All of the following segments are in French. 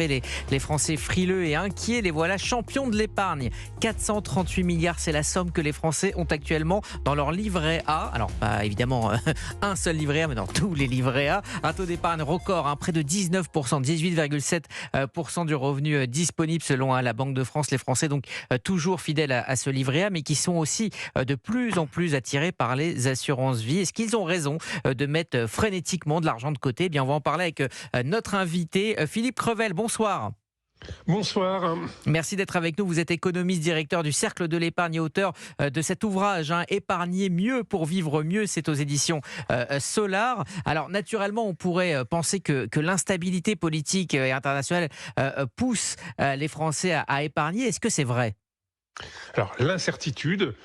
Les Français frileux et inquiets, les voilà champions de l'épargne. 438 milliards, c'est la somme que les Français ont actuellement dans leur livret A. Alors, pas évidemment un seul livret A, mais dans tous les livrets A. Un taux d'épargne record, près de 19%, 18,7% du revenu disponible selon la Banque de France. Les Français, donc, toujours fidèles à ce livret A, mais qui sont aussi de plus en plus attirés par les assurances vie. Est-ce qu'ils ont raison de mettre frénétiquement de l'argent de côté? Eh bien, on va en parler avec notre invité, Philippe Crevel. Bonsoir. Bonsoir. Merci d'être avec nous. Vous êtes économiste, directeur du Cercle de l'épargne et auteur de cet ouvrage, Épargner mieux pour vivre mieux. C'est aux éditions Solar. Alors, naturellement, on pourrait penser que l'instabilité politique et internationale pousse les Français à épargner. Est-ce que c'est vrai ? Alors, l'incertitude,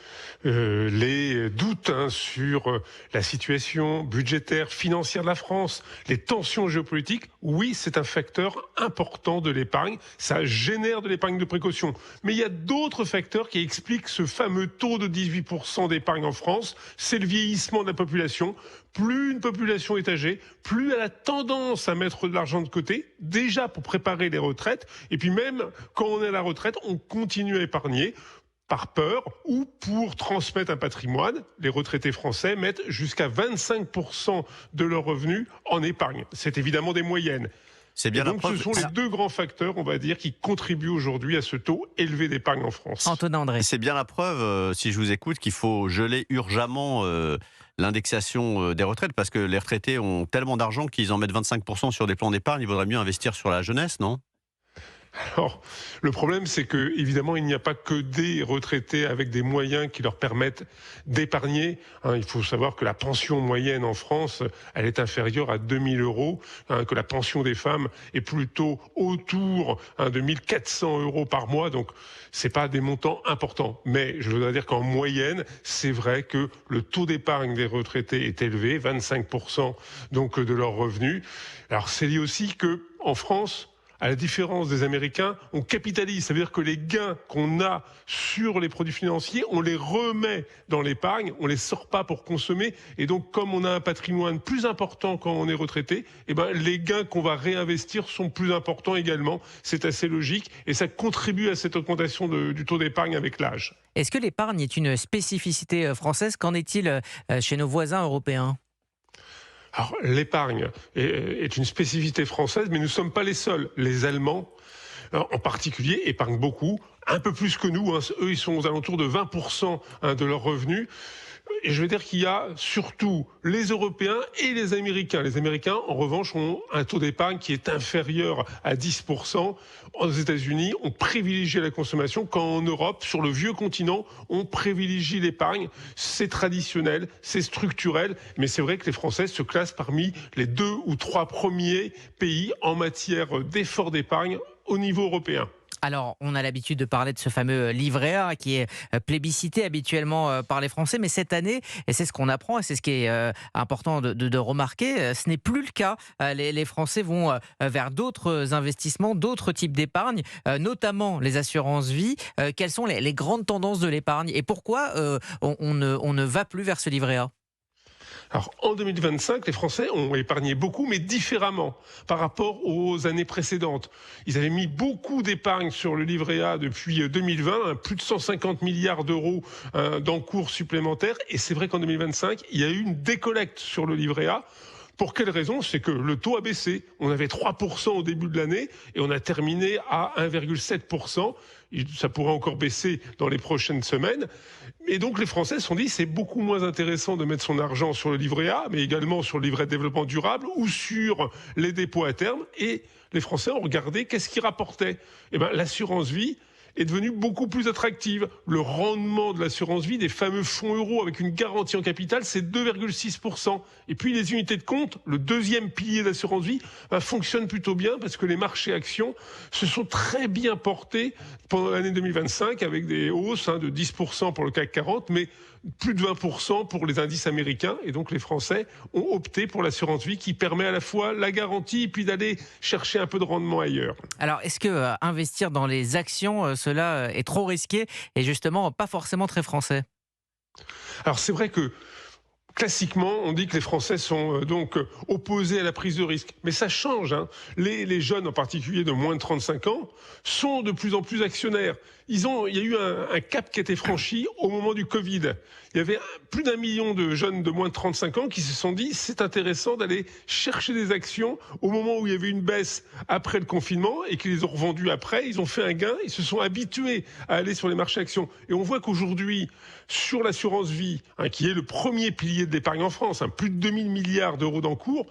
les doutes sur la situation budgétaire, financière de la France, les tensions géopolitiques, oui, c'est un facteur important de l'épargne. Ça génère de l'épargne de précaution. Mais il y a d'autres facteurs qui expliquent ce fameux taux de 18% d'épargne en France. C'est le vieillissement de la population. Plus une population est âgée, plus elle a tendance à mettre de l'argent de côté, déjà pour préparer les retraites. Et puis même quand on est à la retraite, on continue à épargner par peur ou pour transmettre un patrimoine. Les retraités français mettent jusqu'à 25% de leurs revenus en épargne. C'est évidemment des moyennes. C'est bien donc, la preuve. Ce sont les deux grands facteurs, on va dire, qui contribuent aujourd'hui à ce taux élevé d'épargne en France. Antonin André. C'est bien la preuve, si je vous écoute, qu'il faut geler urgemment l'indexation des retraites, parce que les retraités ont tellement d'argent qu'ils en mettent 25% sur des plans d'épargne. Il vaudrait mieux investir sur la jeunesse, non ? Alors, le problème, c'est que, évidemment, il n'y a pas que des retraités avec des moyens qui leur permettent d'épargner. Il faut savoir que la pension moyenne en France, elle est inférieure à 2000 euros, que la pension des femmes est plutôt autour de 1400 euros par mois. Donc, c'est pas des montants importants. Mais je voudrais dire qu'en moyenne, c'est vrai que le taux d'épargne des retraités est élevé, 25% donc de leurs revenus. Alors, c'est lié aussi que, en France, à la différence des Américains, on capitalise. Ça veut dire que les gains qu'on a sur les produits financiers, on les remet dans l'épargne, on les sort pas pour consommer. Et donc, comme on a un patrimoine plus important quand on est retraité, les gains qu'on va réinvestir sont plus importants également. C'est assez logique et ça contribue à cette augmentation du taux d'épargne avec l'âge. Est-ce que l'épargne est une spécificité française ? Qu'en est-il chez nos voisins européens ? Alors, l'épargne est une spécificité française, mais nous ne sommes pas les seuls. Les Allemands, en particulier, épargnent beaucoup, un peu plus que nous. Eux, ils sont aux alentours de 20% de leurs revenus. Et je veux dire qu'il y a surtout les Européens et les Américains. Les Américains, en revanche, ont un taux d'épargne qui est inférieur à 10%. Aux États-Unis, on privilégie la consommation, quand en Europe, sur le vieux continent, on privilégie l'épargne. C'est traditionnel, c'est structurel, mais c'est vrai que les Français se classent parmi les 2 ou 3 premiers pays en matière d'effort d'épargne au niveau européen. Alors, on a l'habitude de parler de ce fameux livret A qui est plébiscité habituellement par les Français, mais cette année, et c'est ce qu'on apprend, et c'est ce qui est important de remarquer, ce n'est plus le cas. Les Français vont vers d'autres investissements, d'autres types d'épargne, notamment les assurances vie. Quelles sont les grandes tendances de l'épargne et pourquoi on ne va plus vers ce livret A ? Alors, en 2025, les Français ont épargné beaucoup, mais différemment par rapport aux années précédentes. Ils avaient mis beaucoup d'épargne sur le livret A depuis 2020, plus de 150 milliards d'euros d'encours supplémentaires. Et c'est vrai qu'en 2025, il y a eu une décollecte sur le livret A. Pour quelle raison ? C'est que le taux a baissé. On avait 3% au début de l'année et on a terminé à 1,7%. Ça pourrait encore baisser dans les prochaines semaines. Et donc les Français se sont dit c'est beaucoup moins intéressant de mettre son argent sur le livret A, mais également sur le livret de développement durable ou sur les dépôts à terme. Et les Français ont regardé qu'est-ce qui rapportait. L'assurance vie est devenue beaucoup plus attractive. Le rendement de l'assurance vie, des fameux fonds euros avec une garantie en capital, c'est 2,6%. Et puis les unités de compte, le deuxième pilier de l'assurance vie, fonctionne plutôt bien parce que les marchés actions se sont très bien portés pendant l'année 2025 avec des hausses de 10% pour le CAC 40, mais plus de 20% pour les indices américains. Et donc les Français ont opté pour l'assurance vie qui permet à la fois la garantie et puis d'aller chercher un peu de rendement ailleurs. Alors, est-ce que investir dans les actions, cela est trop risqué et justement pas forcément très français ? Alors c'est vrai que Classiquement, on dit que les Français sont donc opposés à la prise de risque. Mais ça change. Hein. Les jeunes, en particulier de moins de 35 ans, sont de plus en plus actionnaires. Il y a eu un cap qui a été franchi au moment du Covid. Il y avait plus d'1 million de jeunes de moins de 35 ans qui se sont dit c'est intéressant d'aller chercher des actions au moment où il y avait une baisse après le confinement et qu'ils les ont revendues après. Ils ont fait un gain, ils se sont habitués à aller sur les marchés actions. Et on voit qu'aujourd'hui, sur l'assurance vie, qui est le premier pilier de l'épargne en France, plus de 2000 milliards d'euros d'encours,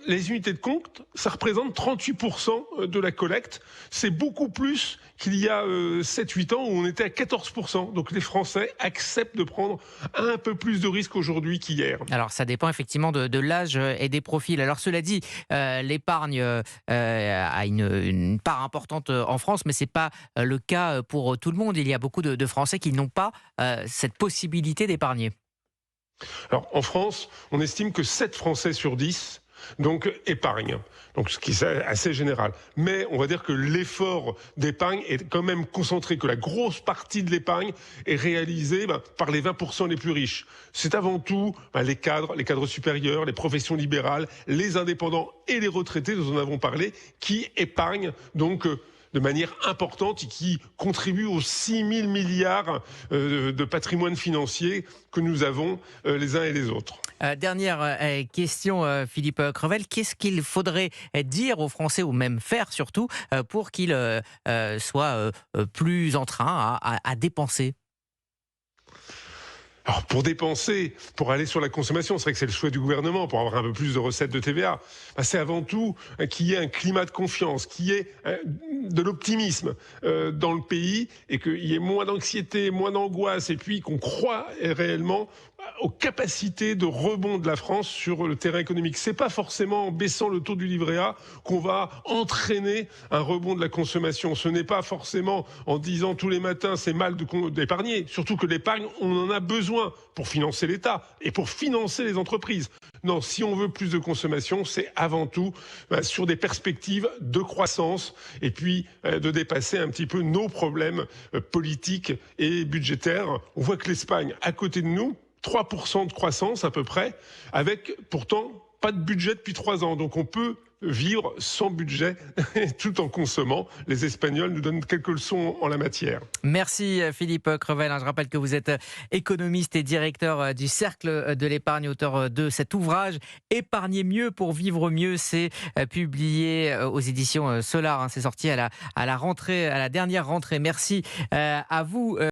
les unités de compte, ça représente 38% de la collecte. C'est beaucoup plus qu'il y a 7-8 ans où on était à 14%. Donc les Français acceptent de prendre un peu plus de risques aujourd'hui qu'hier. Alors ça dépend effectivement de l'âge et des profils. Alors cela dit, l'épargne a une part importante en France, mais ce n'est pas le cas pour tout le monde. Il y a beaucoup de Français qui n'ont pas cette possibilité d'épargner. Alors en France, on estime que 7 Français sur 10 donc épargne, donc ce qui est assez général. Mais on va dire que l'effort d'épargne est quand même concentré, que la grosse partie de l'épargne est réalisée par les 20% les plus riches. C'est avant tout les cadres supérieurs, les professions libérales, les indépendants et les retraités dont nous en avons parlé, qui épargnent donc de manière importante et qui contribue aux 6 000 milliards de patrimoine financier que nous avons les uns et les autres. Dernière question, Philippe Crevel. Qu'est-ce qu'il faudrait dire aux Français, ou même faire surtout, pour qu'ils soient plus en train à dépenser ? Alors pour dépenser, pour aller sur la consommation, c'est vrai que c'est le souhait du gouvernement, pour avoir un peu plus de recettes de TVA. C'est avant tout qu'il y ait un climat de confiance, qu'il y ait de l'optimisme dans le pays et qu'il y ait moins d'anxiété, moins d'angoisse et puis qu'on croit réellement aux capacités de rebond de la France sur le terrain économique. C'est pas forcément en baissant le taux du livret A qu'on va entraîner un rebond de la consommation. Ce n'est pas forcément en disant tous les matins c'est mal d'épargner. Surtout que l'épargne, on en a besoin pour financer l'État et pour financer les entreprises. Non, si on veut plus de consommation, c'est avant tout sur des perspectives de croissance et puis de dépasser un petit peu nos problèmes politiques et budgétaires. On voit que l'Espagne, à côté de nous, 3% de croissance à peu près, avec pourtant pas de budget depuis 3 ans. Donc on peut vivre sans budget tout en consommant. Les Espagnols nous donnent quelques leçons en la matière. Merci Philippe Crevel. Je rappelle que vous êtes économiste et directeur du Cercle de l'épargne, auteur de cet ouvrage Épargner mieux pour vivre mieux. C'est publié aux éditions Solar. C'est sorti à la rentrée, à la dernière rentrée. Merci à vous.